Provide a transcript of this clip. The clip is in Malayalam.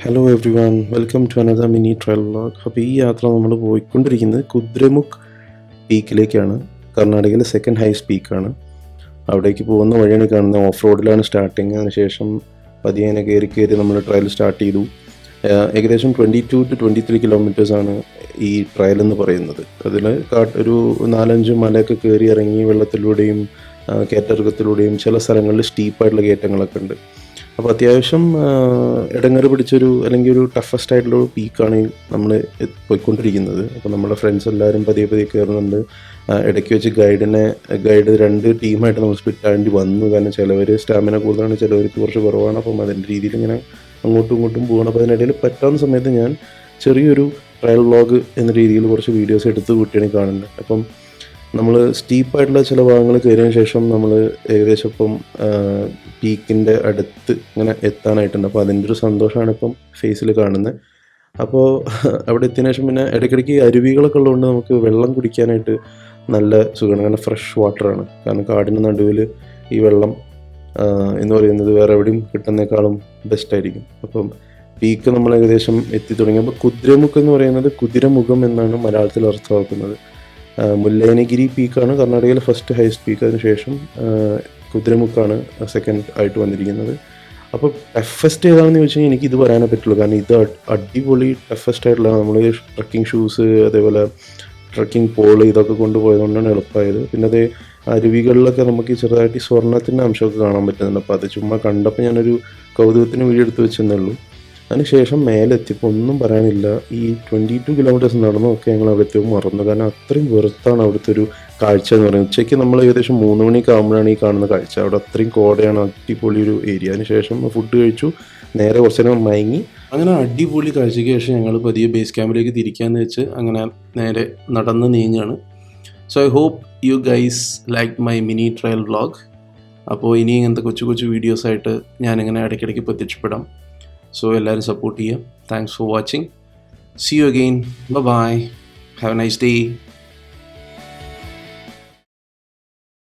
Hello everyone, welcome to another mini trail vlog. അപ്പോൾ ഈ യാത്ര നമ്മൾ പോയിക്കൊണ്ടിരിക്കുന്നത് കുദ്രമുഖ് പീക്കിലേക്കാണ്. കർണാടകയിലെ സെക്കൻഡ് ഹൈസ്റ്റ് പീക്കാണ്. അവിടേക്ക് പോകുന്ന വഴിയാണ് കാണുന്നത്. ഓഫ് റോഡിലാണ് സ്റ്റാർട്ടിങ്. അതിനുശേഷം പതിയെ കയറി നമ്മൾ ട്രയൽ സ്റ്റാർട്ട് ചെയ്തു. ഏകദേശം 22 to 23 കിലോമീറ്റേഴ്സാണ് ഈ ട്രയൽ എന്ന് പറയുന്നത്. അതിൽ ഒരു 4-5 മലയൊക്കെ കയറി ഇറങ്ങി വെള്ളത്തിലൂടെയും കയറ്റിറക്കത്തിലൂടെയും ചില സ്ഥലങ്ങളിൽ സ്റ്റീപ്പായിട്ടുള്ള കയറ്റങ്ങളൊക്കെ ഉണ്ട്. അപ്പോൾ അത്യാവശ്യം ഇടങ്ങറ് പിടിച്ചൊരു അല്ലെങ്കിൽ ഒരു ടഫസ്റ്റ് ആയിട്ടുള്ള പീക്കാണ് നമ്മൾ പോയിക്കൊണ്ടിരിക്കുന്നത്. അപ്പോൾ നമ്മുടെ ഫ്രണ്ട്സ് എല്ലാവരും പതിയെ കയറുന്നുണ്ട്. ഇടയ്ക്ക് വെച്ച് ഗൈഡ് 2 ടീമായിട്ട് നമ്മൾ സ്പ്ലിറ്റ് ആവേണ്ടി വന്നു. കാരണം ചിലവർ സ്റ്റാമിന കൂടുതലാണ്, ചിലവർക്ക് കുറച്ച് കുറവാണ്. അപ്പം അതിൻ്റെ രീതിയിൽ ഇങ്ങനെ അങ്ങോട്ടും ഇങ്ങോട്ടും പോകണം. അപ്പോൾ അതിനിടയിൽ പറ്റാവുന്ന സമയത്ത് ഞാൻ ചെറിയൊരു ട്രയൽ വ്ളോഗ് എന്ന രീതിയിൽ കുറച്ച് വീഡിയോസ് എടുത്ത് കൂട്ടിയാണ് കാണുന്നത്. അപ്പം നമ്മൾ സ്റ്റീപ്പായിട്ടുള്ള ചില ഭാഗങ്ങൾ കയറിയതിന് ശേഷം നമ്മൾ ഏകദേശം ഇപ്പം പീക്കിൻ്റെ അടുത്ത് ഇങ്ങനെ എത്താനായിട്ടുണ്ട്. അപ്പോൾ അതിൻ്റെ ഒരു സന്തോഷമാണ് ഇപ്പം ഫേസിൽ കാണുന്നത്. അപ്പോൾ അവിടെ എത്തിയതിനു ശേഷം പിന്നെ ഇടയ്ക്കിടയ്ക്ക് അരുവികളൊക്കെ ഉള്ളതുകൊണ്ട് നമുക്ക് വെള്ളം കുടിക്കാനായിട്ട് നല്ല സുഖമാണ്. കാരണം ഫ്രഷ് വാട്ടറാണ്. കാരണം കാടിന് നടുവിൽ ഈ വെള്ളം എന്ന് പറയുന്നത് വേറെ എവിടെയും കിട്ടുന്നേക്കാളും ബെസ്റ്റായിരിക്കും. അപ്പം പീക്ക് നമ്മൾ ഏകദേശം എത്തി തുടങ്ങിയപ്പോൾ കുദ്രമുഖ് എന്ന് പറയുന്നത് കുതിരമുഖം എന്നാണ് മലയാളത്തിൽ അർത്ഥമാക്കുന്നത്. മുല്ലയനഗിരി പീക്കാണ് കർണാടകയിലെ ഫസ്റ്റ് ഹൈസ്റ്റ് പീക്ക്. അതിനുശേഷം കുദ്രമുഖാണ് സെക്കൻഡ് ആയിട്ട് വന്നിരിക്കുന്നത്. അപ്പോൾ ടഫസ്റ്റ് ഏതാണെന്ന് ചോദിച്ചു കഴിഞ്ഞാൽ എനിക്ക് ഇത് പറയാനേ പറ്റുള്ളൂ. കാരണം ഇത് അടിപൊളി ടഫസ്റ്റ് ആയിട്ടുള്ള നമ്മൾ ട്രക്കിംഗ് ഷൂസ്, അതേപോലെ ട്രക്കിംഗ് പോള് ഇതൊക്കെ കൊണ്ടുപോയതുകൊണ്ടാണ് എളുപ്പമായത്. പിന്നെ അതേ അരുവികളിലൊക്കെ നമുക്ക് ചെറുതായിട്ട് സ്വർണ്ണത്തിൻ്റെ അംശമൊക്കെ കാണാൻ പറ്റുന്നുണ്ട്. അപ്പോൾ അത് ചുമ്മാ കണ്ടപ്പോൾ ഞാനൊരു കൗതുകത്തിന് വീഡിയോ എടുത്ത് വെച്ചെന്നേ ഉള്ളൂ. അതിനുശേഷം മേലെത്തിയപ്പോൾ ഒന്നും പറയാനില്ല. ഈ 22 കിലോമീറ്റേഴ്സ് നടന്നൊക്കെ ഞങ്ങൾ അവിടെ എത്തിയപ്പോൾ മറന്നു. കാരണം അത്രയും വെറുത്താണ് അവിടുത്തെ ഒരു കാഴ്ച എന്ന് പറയുന്നത്. ഉച്ചയ്ക്ക് നമ്മൾ ഏകദേശം 3 മണിയൊക്കെ ആകുമ്പോഴാണ് ഈ കാണുന്ന കാഴ്ച. അവിടെ അത്രയും കോടയാണ്, അടിപൊളി ഒരു ഏരിയ. അതിനുശേഷം ഫുഡ് കഴിച്ചു, നേരെ കുറച്ച് നേരം മയങ്ങി. അങ്ങനെ അടിപൊളി കാഴ്ചയ്ക്ക് ശേഷം ഞങ്ങൾ പതിയെ ബേസ് ക്യാമ്പിലേക്ക് തിരിക്കാമെന്ന് വെച്ച് അങ്ങനെ നേരെ നടന്ന് നീങ്ങുകയാണ്. So I hope you guys like my mini trail vlog. അപ്പോൾ ഇനി ഇങ്ങനത്തെ കൊച്ചു വീഡിയോസായിട്ട് ഞാനിങ്ങനെ ഇടയ്ക്കിടയ്ക്ക് പ്രത്യക്ഷപ്പെടാം. സോ എല്ലാവരും സപ്പോർട്ട് ചെയ്യുക. Thanks for watching. See you again. Bye bye. Have a nice day.